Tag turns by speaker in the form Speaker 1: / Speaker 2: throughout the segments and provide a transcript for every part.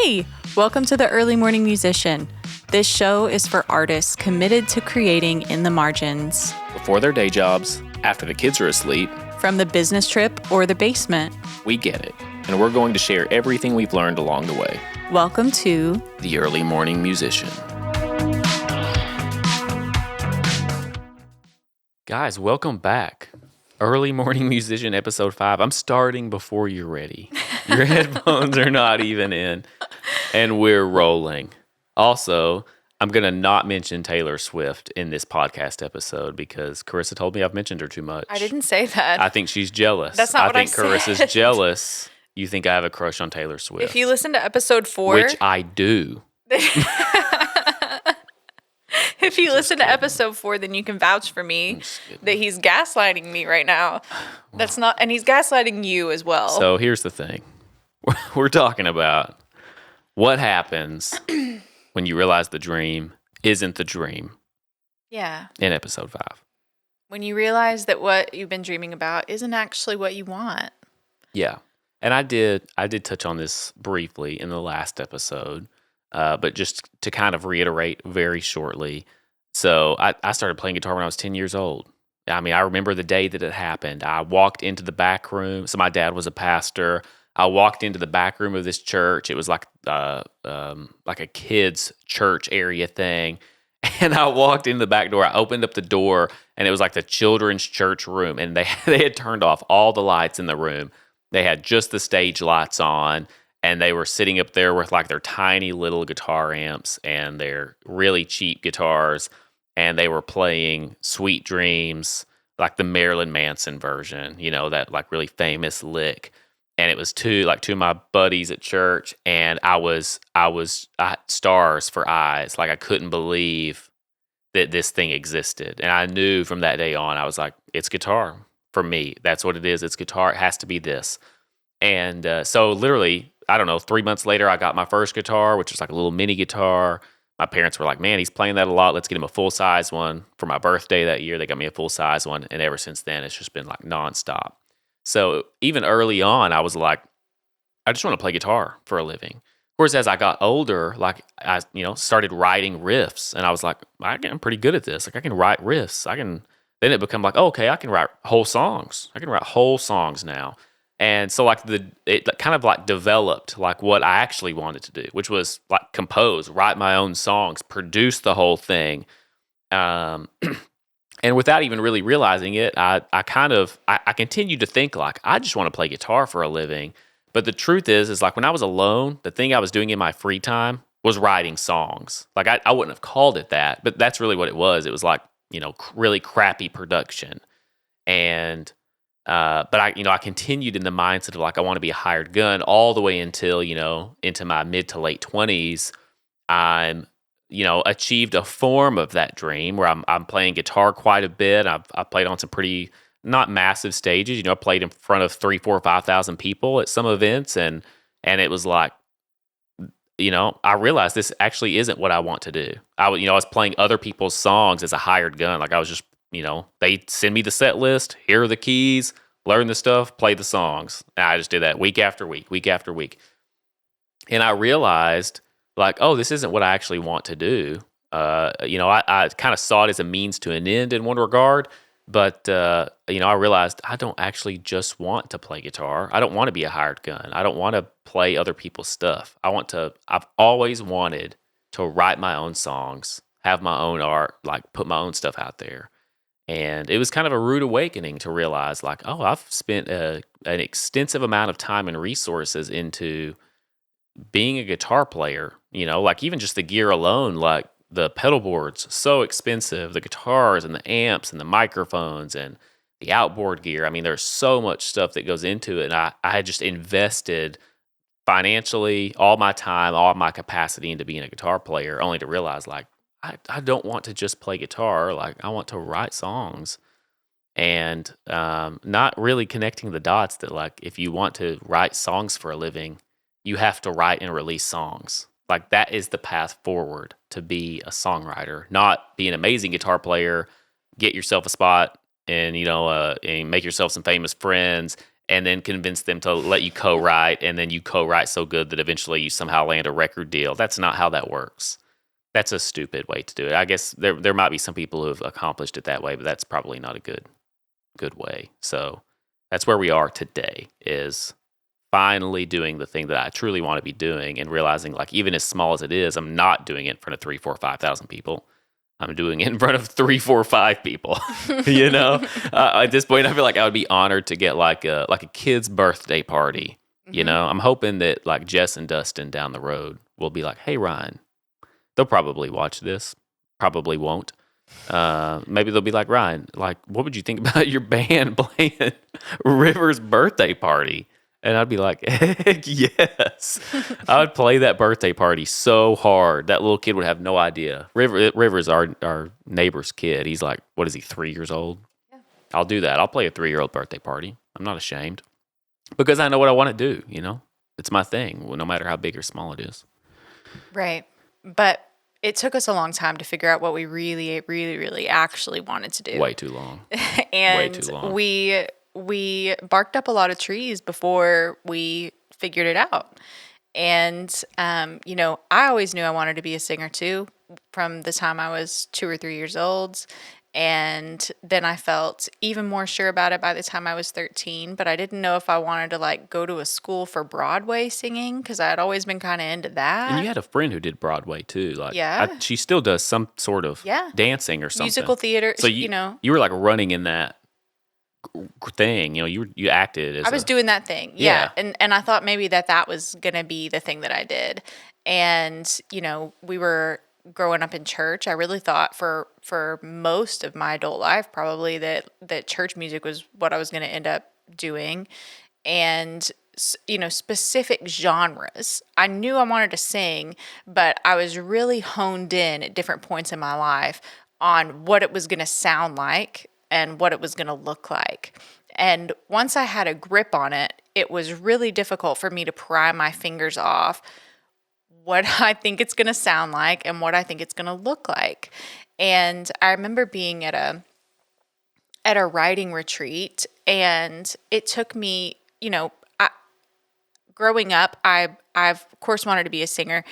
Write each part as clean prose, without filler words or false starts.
Speaker 1: Hey, welcome to the Early Morning Musician. This show is for artists committed to creating in the margins.
Speaker 2: Before their day jobs, after the kids are asleep.
Speaker 1: From the business trip or the basement.
Speaker 2: We get it, and we're going to share everything we've learned along the way.
Speaker 1: Welcome to
Speaker 2: The Early Morning Musician. Guys, welcome back. Early Morning Musician, episode 5. I'm starting before you're ready. Your headphones are not even in, and we're rolling. Also, I'm going to not mention Taylor Swift in this podcast episode because Carissa told me I've mentioned her too much.
Speaker 1: I didn't say that.
Speaker 2: I think she's jealous.
Speaker 1: That's not what I said.
Speaker 2: Carissa's jealous. You think I have a crush on Taylor Swift.
Speaker 1: If you listen to episode 4...
Speaker 2: Which I do.
Speaker 1: If you listen to episode 4, then you can vouch for me that he's gaslighting me right now. That's not, and he's gaslighting you as well.
Speaker 2: So here's the thing. We're talking about what happens when you realize the dream isn't the dream.
Speaker 1: Yeah.
Speaker 2: In episode 5.
Speaker 1: When you realize that what you've been dreaming about isn't actually what you want.
Speaker 2: Yeah. And I did touch on this briefly in the last episode. But just to kind of reiterate very shortly, so I started playing guitar when I was 10 years old. I mean, I remember the day that it happened. I walked into the back room. So my dad was a pastor. I walked into the back room of this church. It was like a kids' church area thing. And I walked into the back door. I opened up the door, and it was like the children's church room. And they had turned off all the lights in the room. They had just the stage lights on. And they were sitting up there with like their tiny little guitar amps and their really cheap guitars. And they were playing Sweet Dreams, like the Marilyn Manson version, you know, that like really famous lick. And it was two of my buddies at church. And I had stars for eyes. Like I couldn't believe that this thing existed. And I knew from that day on, I was like, it's guitar for me. That's what it is. It's guitar. It has to be this. And so literally, I don't know, 3 months later, I got my first guitar, which was like a little mini guitar. My parents were like, man, he's playing that a lot. Let's get him a full-size one. For my birthday that year, they got me a full-size one. And ever since then, it's just been like nonstop. So even early on, I was like, I just want to play guitar for a living. Of course, as I got older, like I started writing riffs. And I was like, I'm pretty good at this. Like I can write riffs. Then it became like, oh, okay, I can write whole songs. I can write whole songs now. And so like it kind of like developed like what I actually wanted to do, which was like compose, write my own songs, produce the whole thing. And without even really realizing it, I continued to think like, I just want to play guitar for a living. But the truth is like when I was alone, the thing I was doing in my free time was writing songs. Like I wouldn't have called it that, but that's really what it was. It was like, really crappy production. And but I continued in the mindset of like I want to be a hired gun all the way until into my mid to late 20s. I'm achieved a form of that dream where I'm playing guitar quite a bit. I've played on some pretty not massive stages. I played in front of 3, 4, 5,000 people at some events, and it was like I realized this actually isn't what I want to do. I was playing other people's songs as a hired gun. Like I was just they send me the set list. Here are the keys. Learn the stuff. Play the songs. And I just did that week after week, week after week. And I realized, like, oh, this isn't what I actually want to do. I kind of saw it as a means to an end in one regard. But, I realized I don't actually just want to play guitar. I don't want to be a hired gun. I don't want to play other people's stuff. I've always wanted to write my own songs, have my own art, like put my own stuff out there. And it was kind of a rude awakening to realize like, oh, I've spent an extensive amount of time and resources into being a guitar player, like even just the gear alone, like the pedal boards, so expensive, the guitars and the amps and the microphones and the outboard gear. I mean, there's so much stuff that goes into it. And I had just invested financially all my time, all my capacity into being a guitar player, only to realize like, I don't want to just play guitar. Like I want to write songs, and not really connecting the dots that like if you want to write songs for a living, you have to write and release songs. Like that is the path forward to be a songwriter, not be an amazing guitar player, get yourself a spot and and make yourself some famous friends and then convince them to let you co-write, and then you co-write so good that eventually you somehow land a record deal. That's not how that works. That's a stupid way to do it. I guess there might be some people who have accomplished it that way, but that's probably not a good way. So that's where we are today, is finally doing the thing that I truly want to be doing, and realizing, like, even as small as it is, I'm not doing it in front of 3, 4, 5,000 people. I'm doing it in front of 3, 4, 5 people. You know, at this point, I feel like I would be honored to get like a kid's birthday party. You know, I'm hoping that like Jess and Dustin down the road will be like, "Hey, Ryan." They'll probably watch this. Probably won't. Maybe they'll be like, "Ryan, like, what would you think about your band playing River's birthday party?" And I'd be like, "Heck yes." I would play that birthday party so hard. That little kid would have no idea. River's our neighbor's kid. He's like, what is he, 3 years old? Yeah. I'll do that. I'll play a 3-year-old birthday party. I'm not ashamed. Because I know what I want to do, you know? It's my thing, no matter how big or small it is.
Speaker 1: Right. But it took us a long time to figure out what we really, really, really actually wanted to do.
Speaker 2: Way too long.
Speaker 1: And
Speaker 2: Way too long.
Speaker 1: we barked up a lot of trees before we figured it out. And, you know, I always knew I wanted to be a singer too, from the time I was 2 or 3 years old. And then I felt even more sure about it by the time I was 13, but I didn't know if I wanted to like go to a school for Broadway singing, because I had always been kind of into that.
Speaker 2: And you had a friend who did Broadway too. Like,
Speaker 1: yeah.
Speaker 2: she still does some sort of dancing or something.
Speaker 1: Musical theater.
Speaker 2: So you know, you were like running in that thing. You know, you acted as
Speaker 1: I was doing that thing. Yeah. And I thought maybe that was going to be the thing that I did. And, you know, we were growing up in church. I really thought for most of my adult life, probably that church music was what I was going to end up doing. And, you know, specific genres. I knew I wanted to sing, but I was really honed in at different points in my life on what it was going to sound like and what it was going to look like. And once I had a grip on it, it was really difficult for me to pry my fingers off what I think it's going to sound like and what I think it's going to look like. And I remember being at a writing retreat, and it took me, you know, growing up, I've of course wanted to be a singer.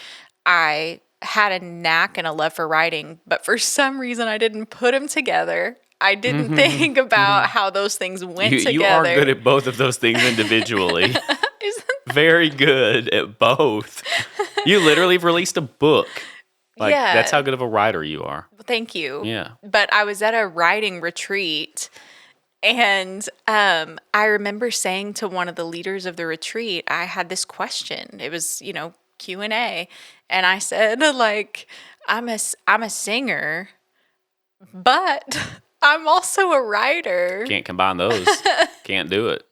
Speaker 1: I had a knack and a love for writing, but for some reason I didn't put them together. I didn't think about how those things went together.
Speaker 2: You are good at both of those things individually. Very good at both. You literally released a book. Like, that's how good of a writer you are.
Speaker 1: Thank you.
Speaker 2: Yeah.
Speaker 1: But I was at a writing retreat, and I remember saying to one of the leaders of the retreat, I had this question. It was, you know, Q&A. And I said, like, I'm a singer, but I'm also a writer.
Speaker 2: Can't combine those. Can't do it.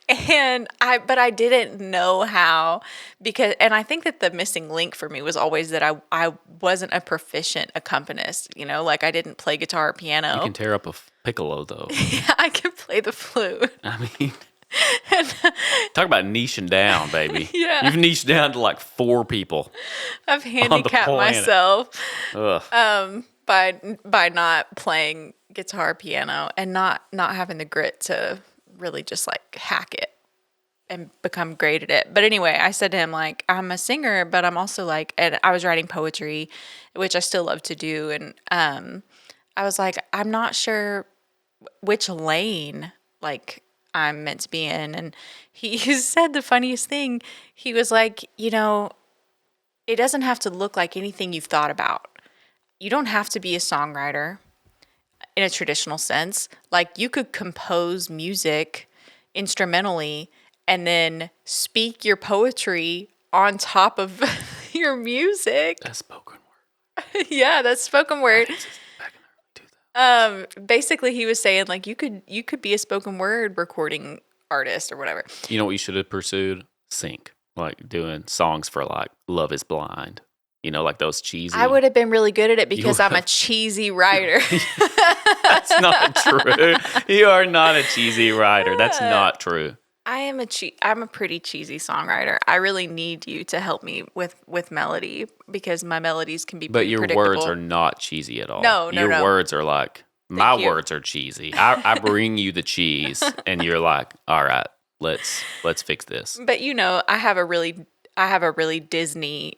Speaker 1: And I didn't know how, and I think that the missing link for me was always that I wasn't a proficient accompanist, you know, like I didn't play guitar or piano.
Speaker 2: You can tear up a piccolo though.
Speaker 1: Yeah, I can play the flute.
Speaker 2: I mean, talk about niching down, baby.
Speaker 1: Yeah.
Speaker 2: You've niched down to like 4 people.
Speaker 1: I've handicapped myself by not playing guitar, piano, and not having the grit to really just like hack it and become great at it. But anyway, I said to him, like, I'm a singer, but I'm also like, and I was writing poetry, which I still love to do. And I was like, I'm not sure which lane like I'm meant to be in. And he said the funniest thing. He was like, you know, it doesn't have to look like anything you've thought about. You don't have to be a songwriter in a traditional sense. Like, you could compose music instrumentally and then speak your poetry on top of your music.
Speaker 2: That's spoken word.
Speaker 1: Yeah, that's spoken word. Basically he was saying, like, you could be a spoken word recording artist or whatever.
Speaker 2: You know what you should have pursued? Sync. Like doing songs for like Love is Blind. You know, like those cheesy.
Speaker 1: I would have been really good at it because I'm a cheesy writer.
Speaker 2: That's not true. You are not a cheesy writer. That's not true.
Speaker 1: I'm a pretty cheesy songwriter. I really need you to help me with melody, because my melodies can be pretty predictable.
Speaker 2: But your words are not cheesy at all.
Speaker 1: No.
Speaker 2: Your words are like, my words are cheesy. I bring you the cheese, and you're like, all right, let's fix this.
Speaker 1: But I have a really Disney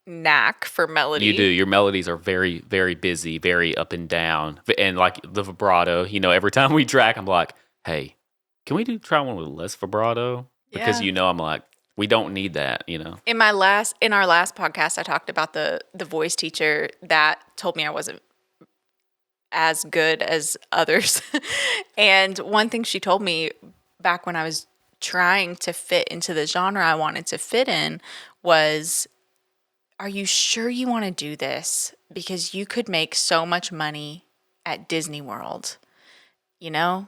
Speaker 1: knack for
Speaker 2: You do.
Speaker 1: melody.
Speaker 2: Your melodies are very, very busy, very up and down, and like the vibrato. Every time we track, I'm like, "Hey, can we try one with less vibrato?" Because
Speaker 1: Yeah.
Speaker 2: I'm like, we don't need that.
Speaker 1: In our last podcast, I talked about the voice teacher that told me I wasn't as good as others. And one thing she told me back when I was trying to fit into the genre I wanted to fit in was, are you sure you want to do this? Because you could make so much money at Disney World, you know?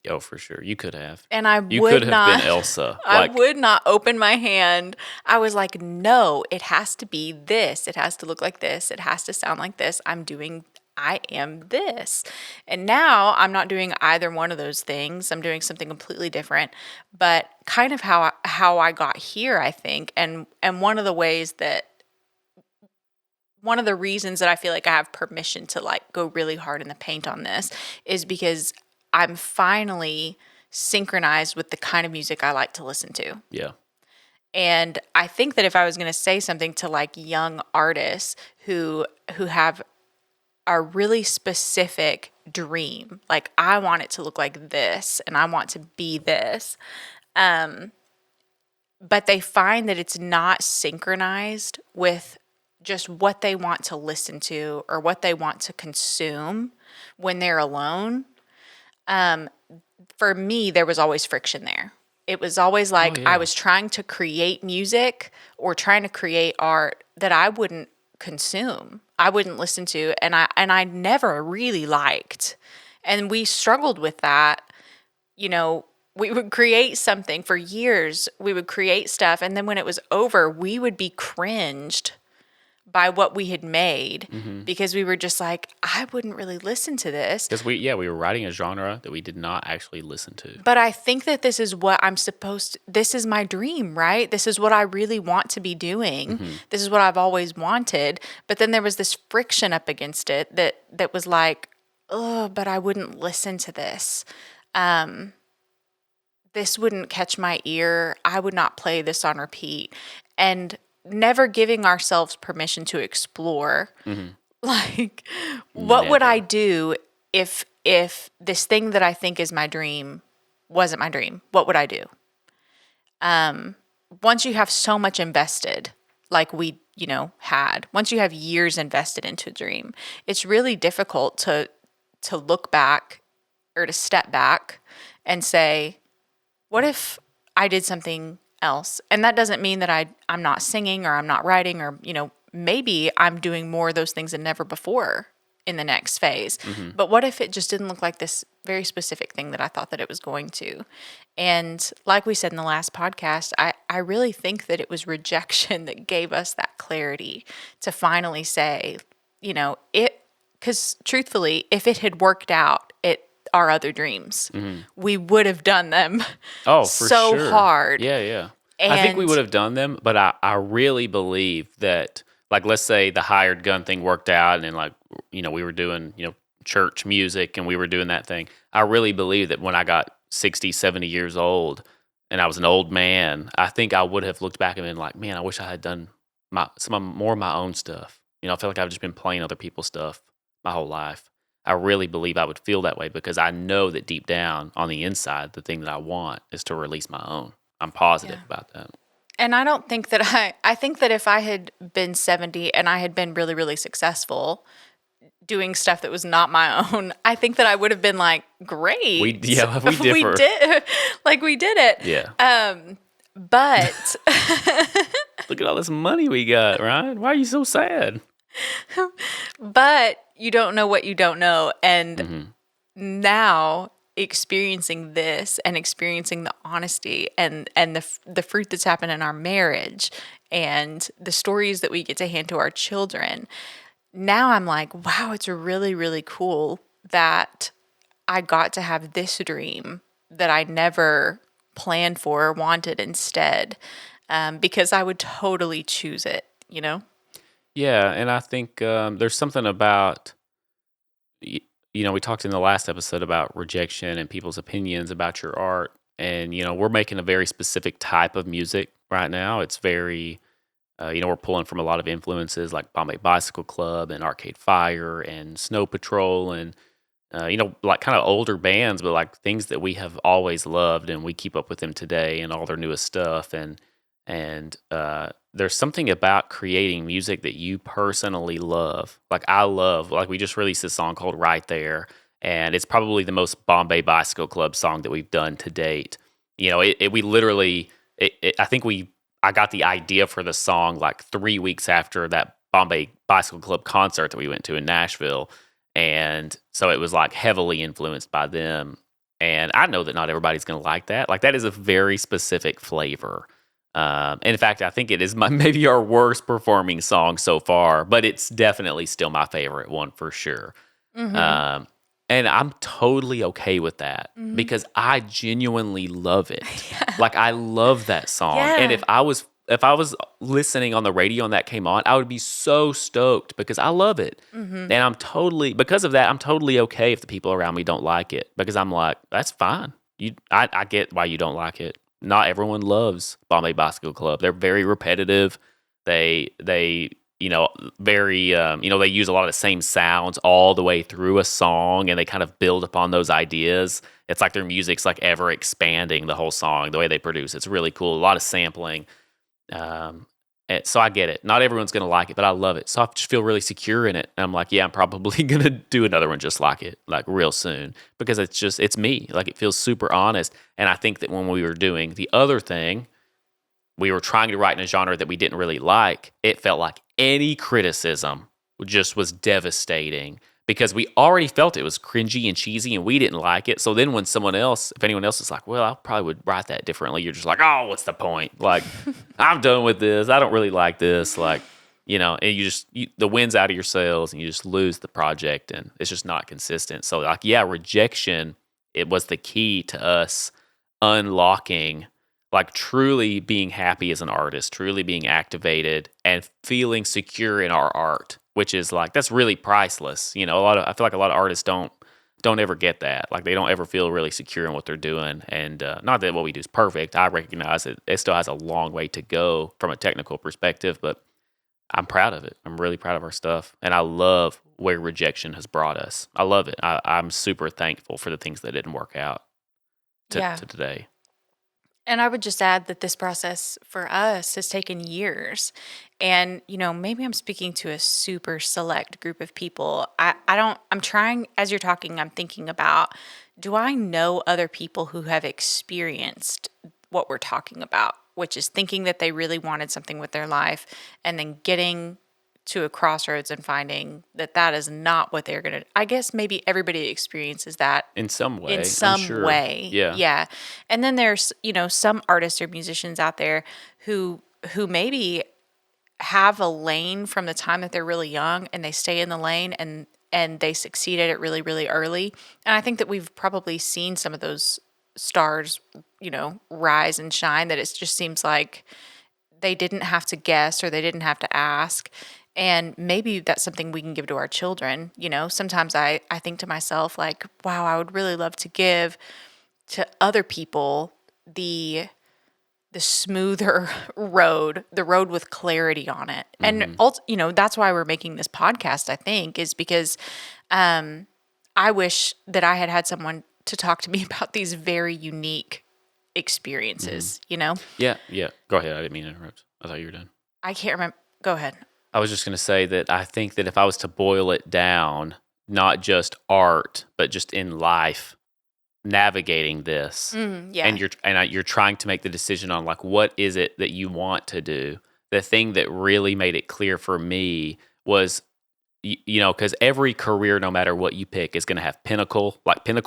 Speaker 2: Oh, for sure, you could have.
Speaker 1: And I
Speaker 2: You could
Speaker 1: would
Speaker 2: have been
Speaker 1: not,
Speaker 2: Elsa.
Speaker 1: I would not open my hand. I was like, no, it has to be this. It has to look like this. It has to sound like this. I am this. And now I'm not doing either one of those things. I'm doing something completely different. But kind of how I got here, I think, and one of the reasons that I feel like I have permission to like go really hard in the paint on this is because I'm finally synchronized with the kind of music I like to listen to.
Speaker 2: Yeah.
Speaker 1: And I think that if I was going to say something to like young artists who have a really specific dream, like I want it to look like this and I want to be this, but they find that it's not synchronized with just what they want to listen to or what they want to consume when they're alone. For me, there was always friction there. It was always
Speaker 2: Oh
Speaker 1: like I
Speaker 2: yeah.
Speaker 1: was trying to create music or trying to create art that I wouldn't consume. I wouldn't listen to, and I never really liked. And we struggled with that. You know, we would create something for years. We would create stuff, and then when it was over, we would be cringed by what we had made because we were just like, I wouldn't really listen to this.
Speaker 2: Because we were writing a genre that we did not actually listen to.
Speaker 1: But I think that this is what this is my dream, right? This is what I really want to be doing. This is what I've always wanted. But then there was this friction up against it that was like, oh, but I wouldn't listen to this. This wouldn't catch my ear. I would not play this on repeat. And never giving ourselves permission to explore, like, what would I
Speaker 2: Never.
Speaker 1: do if this thing that I think is my dream wasn't my dream? What would I do? Once you have so much invested, like we, had, once you have years invested into a dream, it's really difficult to look back or to step back and say, what if I did something else? And that doesn't mean that I'm not singing or I'm not writing or, maybe I'm doing more of those things than never before in the next phase. But what if it just didn't look like this very specific thing that I thought that it was going to? And like we said in the last podcast, I really think that it was rejection that gave us that clarity to finally say, because truthfully, if it had worked out, our other dreams, we would have done them
Speaker 2: Oh, for
Speaker 1: so
Speaker 2: sure.
Speaker 1: hard.
Speaker 2: Yeah, yeah. I think we
Speaker 1: And
Speaker 2: would have done them, but I really believe that, like, let's say the hired gun thing worked out, and then, like, we were doing, church music, and we were doing that thing. I really believe that when I got 60, 70 years old, and I was an old man, I think I would have looked back and been like, man, I wish I had done more of my own stuff. I feel like I've just been playing other people's stuff my whole life. I really believe I would feel that way because I know that deep down on the inside, the thing that I want is to release my own. I'm positive
Speaker 1: yeah.
Speaker 2: about that.
Speaker 1: And I don't think that I think that if I had been 70 and I had been really, really successful doing stuff that was not my own, I think that I would have been like, great.
Speaker 2: We differ.
Speaker 1: We did it.
Speaker 2: Yeah.
Speaker 1: But
Speaker 2: Look at all this money we got, Ryan. Why are you so sad?
Speaker 1: but you don't know what you don't know. And
Speaker 2: Mm-hmm.
Speaker 1: now experiencing this and experiencing the honesty and the fruit that's happened in our marriage and the stories that we get to hand to our children, now I'm like, wow, it's really, really cool that I got to have this dream that I never planned for or wanted instead, because I would totally choose it,
Speaker 2: Yeah, and I think there's something about, we talked in the last episode about rejection and people's opinions about your art. and we're making a very specific type of music right now. It's very we're pulling from a lot of influences like Bombay Bicycle Club and Arcade Fire and Snow Patrol and like kind of older bands, but like things that we have always loved, and we keep up with them today and all their newest stuff. And there's something about creating music that you personally love. Like I love, like we just released this song called Right There, and it's probably the most Bombay Bicycle Club song that we've done to date. We literally, I think I got the idea for the song like 3 weeks after that Bombay Bicycle Club concert that we went to in Nashville. And so it was like heavily influenced by them. And I know that not everybody's going to like that. Like that is a very specific flavor. And in fact, I think it is maybe our worst performing song so far, but it's definitely still my favorite one for sure.
Speaker 1: Mm-hmm.
Speaker 2: Um, and I'm totally okay with that
Speaker 1: Mm-hmm.
Speaker 2: because I genuinely love it.
Speaker 1: Yeah.
Speaker 2: Like I love that song. And
Speaker 1: Yeah.
Speaker 2: if I was listening on the radio and that came on, I would be so stoked because I love it.
Speaker 1: Mm-hmm.
Speaker 2: And because of that, I'm totally okay if the people around me don't like it because I'm like, that's fine. I get why you don't like it. Not everyone loves Bombay Bicycle Club. They're very repetitive. They very they use a lot of the same sounds all the way through a song, and they kind of build upon those ideas. It's like their music's like ever expanding the whole song. The way they produce it's really cool. A lot of sampling. So I get it. Not everyone's gonna like it, but I love it. So I just feel really secure in it. And I'm like, yeah, I'm probably gonna do another one just like it, like real soon, because it's me. Like it feels super honest. And I think that when we were doing the other thing, we were trying to write in a genre that we didn't really like. It felt like any criticism just was devastating because we already felt it was cringy and cheesy and we didn't like it. So then when if anyone else is like, well, I probably would write that differently, you're just like, oh, what's the point? Like, I'm done with this. I don't really like this. Like, and the wind's out of your sails and you just lose the project and it's just not consistent. So, like, yeah, rejection, it was the key to us unlocking, like truly being happy as an artist, truly being activated and feeling secure in our art, which is like that's really priceless. I feel like a lot of artists don't ever get that. Like they don't ever feel really secure in what they're doing. And not that what we do is perfect. I recognize it still has a long way to go from a technical perspective, but I'm proud of it. I'm really proud of our stuff. And I love where rejection has brought us. I love it. I'm super thankful for the things that didn't work out
Speaker 1: Yeah.
Speaker 2: to today.
Speaker 1: And I would just add that this process for us has taken years. And, maybe I'm speaking to a super select group of people. I'm trying, as you're talking, I'm thinking about, do I know other people who have experienced what we're talking about, which is thinking that they really wanted something with their life and then getting to a crossroads and finding that that is not what they're going to. I guess maybe everybody experiences that
Speaker 2: In some
Speaker 1: in
Speaker 2: way, I'm
Speaker 1: some
Speaker 2: sure.
Speaker 1: way.
Speaker 2: Yeah.
Speaker 1: Yeah. And then there's, some artists or musicians out there who maybe have a lane from the time that they're really young and they stay in the lane and they succeed at it really, really early. And I think that we've probably seen some of those stars, rise and shine, that it just seems like they didn't have to guess or they didn't have to ask. And maybe that's something we can give to our children. Sometimes I think to myself, like, wow, I would really love to give to other people the smoother road, the road with clarity on it. And
Speaker 2: Mhm.
Speaker 1: that's why we're making this podcast, I think, is because I wish that I had someone to talk to me about these very unique
Speaker 2: Mhm.
Speaker 1: experiences.
Speaker 2: Yeah, yeah. Go ahead. I didn't mean to interrupt. I thought you were done.
Speaker 1: I can't remember. Go ahead.
Speaker 2: I was just going to say that I think that if I was to boil it down, not just art, but just in life, navigating this,
Speaker 1: Yeah.
Speaker 2: and you're trying to make the decision on like what is it that you want to do. The thing that really made it clear for me was because every career, no matter what you pick, is going to have pinnacle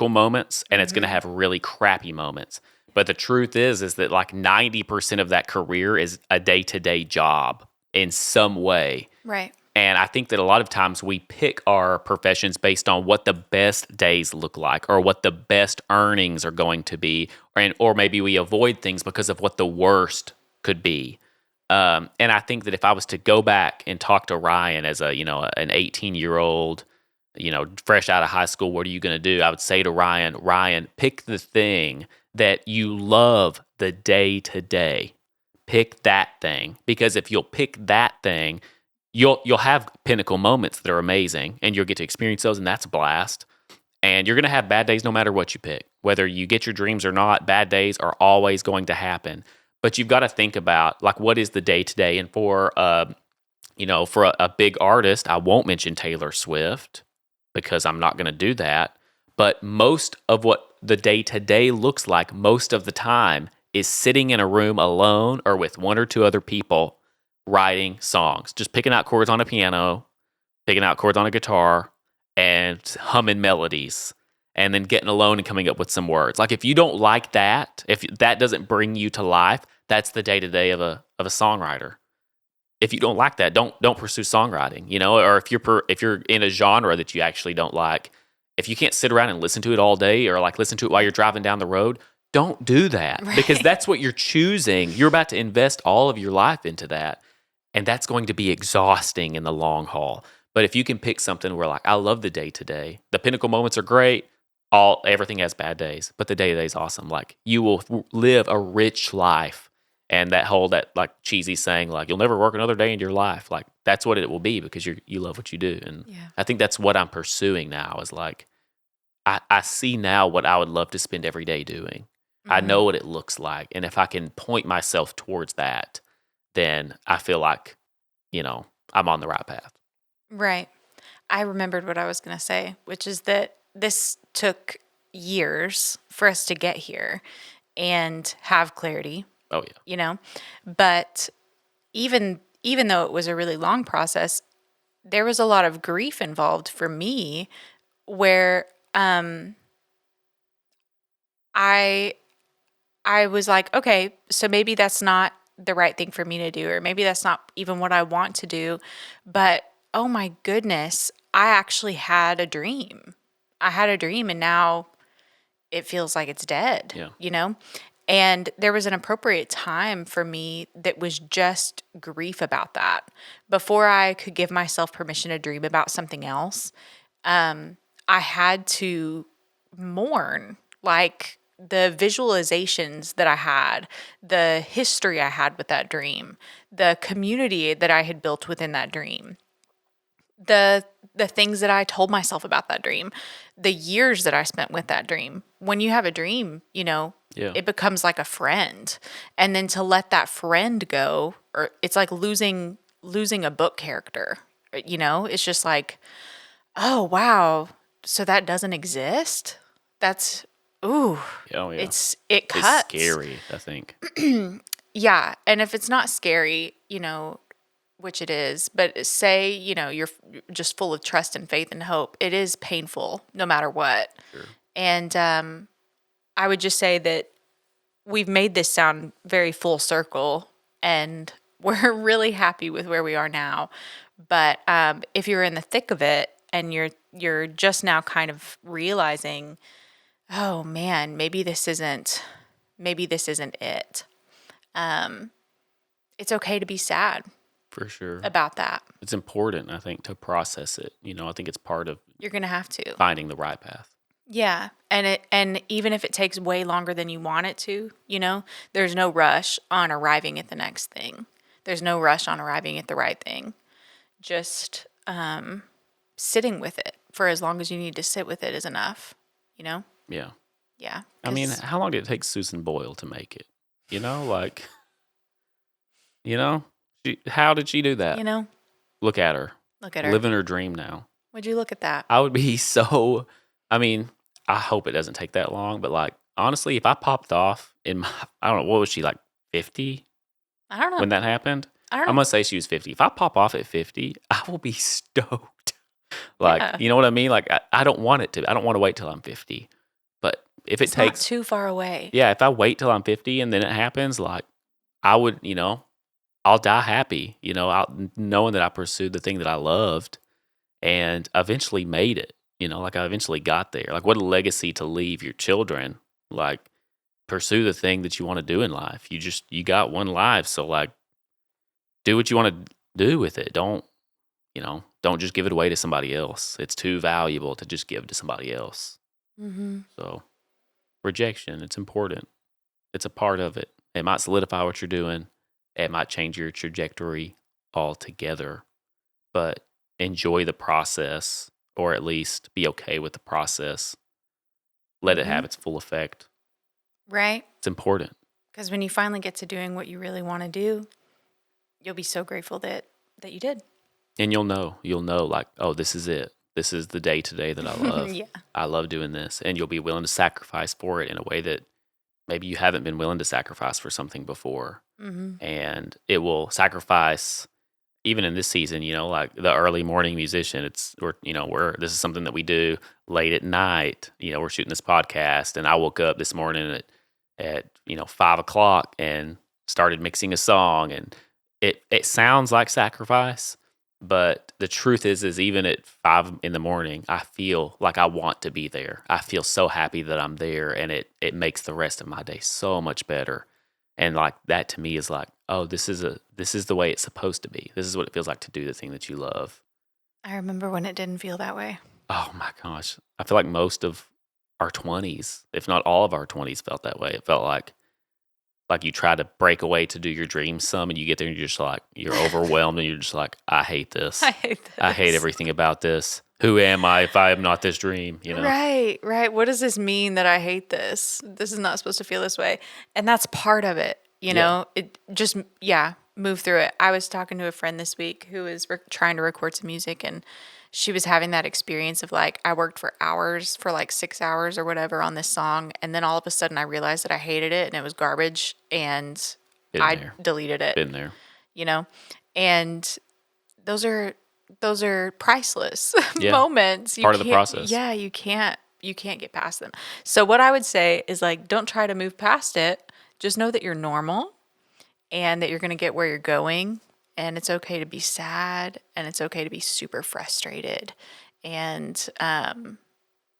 Speaker 2: moments, and it's going to
Speaker 1: Mm-hmm.
Speaker 2: have really crappy moments. But the truth is that like 90% of that career is a day to day job in some way.
Speaker 1: Right.
Speaker 2: And I think that a lot of times we pick our professions based on what the best days look like or what the best earnings are going to be, or maybe we avoid things because of what the worst could be. And I think that if I was to go back and talk to Ryan as an 18-year-old, fresh out of high school, what are you going to do? I would say to Ryan, pick the thing that you love the day to day. Pick that thing, because if you'll pick that thing, you'll have pinnacle moments that are amazing, and you'll get to experience those, and that's a blast. And you're going to have bad days no matter what you pick. Whether you get your dreams or not, bad days are always going to happen. But you've got to think about, like, what is the day to day? And for a big artist, I won't mention Taylor Swift because I'm not going to do that. But most of what the day to day looks like most of the time is sitting in a room alone or with one or two other people writing songs, just picking out chords on a piano, picking out chords on a guitar, and humming melodies, and then getting alone and coming up with some words. Like, if you don't like that, if that doesn't bring you to life, that's the day to day of a songwriter. If you don't like that, don't pursue songwriting. Or if you're in a genre that you actually don't like, if you can't sit around and listen to it all day, or like listen to it while you're driving down the road, don't do that, because that's what you're choosing. You're about to invest all of your life into that, and that's going to be exhausting in the long haul. But if you can pick something where, like, I love the day to day, the pinnacle moments are great. Everything has bad days, but the day to day is awesome. Like, you will live a rich life, and that like cheesy saying, like, you'll never work another day in your life. Like, that's what it will be, because you love what you do. And I think that's what I'm pursuing now. Is like, I see now what I would love to spend every day doing. I know what it looks like, and if I can point myself towards that, then I feel like, I'm on the right path.
Speaker 1: Right. I remembered what I was going to say, which is that this took years for us to get here and have clarity.
Speaker 2: Oh yeah.
Speaker 1: But even though it was a really long process, there was a lot of grief involved for me, where I was like, okay, so maybe that's not the right thing for me to do, or maybe that's not even what I want to do. But oh my goodness, I actually had a dream. I had a dream, and now it feels like it's dead,
Speaker 2: Yeah.
Speaker 1: And there was an appropriate time for me that was just grief about that. Before I could give myself permission to dream about something else, I had to mourn, like, the visualizations that I had, the history I had with that dream, the community that I had built within that dream, the things that I told myself about that dream, the years that I spent with that dream. When you have a dream,
Speaker 2: Yeah.
Speaker 1: it becomes like a friend. And then to let that friend go, or it's like losing a book character. It's just like, oh wow, so that doesn't exist? That's ooh.
Speaker 2: Oh yeah.
Speaker 1: It cuts.
Speaker 2: It's scary, I think.
Speaker 1: Yeah, and if it's not scary, which it is, but say, you're just full of trust and faith and hope, it is painful no matter what.
Speaker 2: Sure.
Speaker 1: And I would just say that we've made this sound very full circle, and we're really happy with where we are now. But if you're in the thick of it and you're just now kind of realizing, oh man, maybe this isn't it. It's okay to be sad.
Speaker 2: For sure.
Speaker 1: About that.
Speaker 2: It's important, I think, to process it. I think it's part of
Speaker 1: You're going to have to
Speaker 2: finding the right path.
Speaker 1: Yeah. And even if it takes way longer than you want it to, there's no rush on arriving at the next thing. There's no rush on arriving at the right thing. Just sitting with it for as long as you need to sit with it is enough,
Speaker 2: Yeah.
Speaker 1: Yeah.
Speaker 2: I mean, how long did it take Susan Boyle to make it? How did she do that? Look at her. Living her dream now.
Speaker 1: Would you look at that?
Speaker 2: I would be so, I mean, I hope it doesn't take that long, but like, honestly, if I popped off I don't know, what was she, like 50?
Speaker 1: I don't know.
Speaker 2: When that happened?
Speaker 1: I don't know.
Speaker 2: I'm going to say she was 50. If I pop off at 50, I will be stoked. Like, you know what I mean? Like, I don't want it to. I don't want to wait till I'm 50. But if it takes.
Speaker 1: Not too far away.
Speaker 2: Yeah, if I wait till I'm 50 and then it happens, like, I would, I'll die happy, knowing that I pursued the thing that I loved and eventually made it, like I eventually got there. Like, what a legacy to leave your children. Like, pursue the thing that you want to do in life. You got one life. So, like, do what you want to do with it. Don't just give it away to somebody else. It's too valuable to just give to somebody else.
Speaker 1: Mm-hmm.
Speaker 2: So, rejection. It's important. It's a part of it. It might solidify what you're doing. It might change your trajectory altogether. But enjoy the process, or at least be okay with the process. Let it
Speaker 1: Mm-hmm.
Speaker 2: have its full effect.
Speaker 1: Right.
Speaker 2: It's important.
Speaker 1: Because when you finally get to doing what you really want to do, you'll be so grateful that you did.
Speaker 2: And you'll know like, oh, this is it. This is the day today that I love.
Speaker 1: Yeah.
Speaker 2: I love doing this. And you'll be willing to sacrifice for it in a way that maybe you haven't been willing to sacrifice for something before.
Speaker 1: Mm-hmm.
Speaker 2: And it will sacrifice, even in this season, like the early morning musician, this is something that we do late at night. We're shooting this podcast, and I woke up this morning at 5 o'clock and started mixing a song, and it sounds like sacrifice, but the truth is even at 5 in the morning, I feel like I want to be there. I feel so happy that I'm there, and it makes the rest of my day so much better. And like that to me is like, oh, this is the way it's supposed to be. This is what it feels like to do the thing that you love.
Speaker 1: I remember when it didn't feel that way.
Speaker 2: Oh my gosh. I feel like most of our 20s, if not all of our 20s, felt that way. It felt like you try to break away to do your dreams some, and you get there and you're just like, you're overwhelmed, and you're just like, I hate this.
Speaker 1: I hate this.
Speaker 2: I hate everything about this. Who am I if I am not this dream?
Speaker 1: Right. What does this mean that I hate this? This is not supposed to feel this way. And that's part of it. It just, move through it. I was talking to a friend this week who was trying to record some music, and she was having that experience of like, I worked for hours, for like 6 hours or whatever on this song. And then all of a sudden I realized that I hated it and it was garbage, and I deleted it.
Speaker 2: Been there.
Speaker 1: And those are priceless moments.
Speaker 2: Part of the process.
Speaker 1: Yeah, you can't get past them. So what I would say is like, don't try to move past it. Just know that you're normal and that you're going to get where you're going, and it's okay to be sad, and it's okay to be super frustrated, and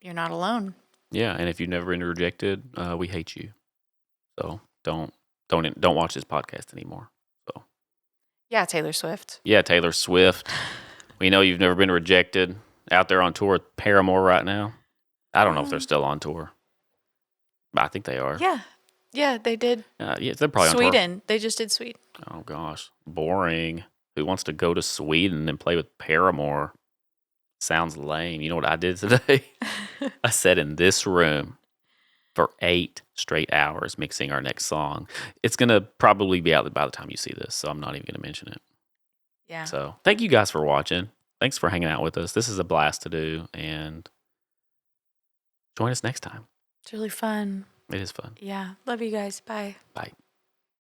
Speaker 1: you're not alone.
Speaker 2: Yeah, and if you've never been rejected, we hate you. So don't watch this podcast anymore. So
Speaker 1: yeah, Taylor Swift.
Speaker 2: Yeah, Taylor Swift. We know you've never been rejected. Out there on tour with Paramore right now. I don't know if they're still on tour, but I think they are.
Speaker 1: Yeah, they did.
Speaker 2: Yeah, they're probably
Speaker 1: Sweden.
Speaker 2: on tour.
Speaker 1: They just did Sweden.
Speaker 2: Oh gosh, boring. Who wants to go to Sweden and play with Paramore? Sounds lame. You know what I did today? I sat in this room for 8 straight hours mixing our next song. It's going to probably be out by the time you see this, so I'm not even going to mention it.
Speaker 1: Yeah.
Speaker 2: So thank you guys for watching. Thanks for hanging out with us. This is a blast to do, and join us next time.
Speaker 1: It's really fun.
Speaker 2: It is fun.
Speaker 1: Yeah. Love you guys. Bye.
Speaker 2: Bye.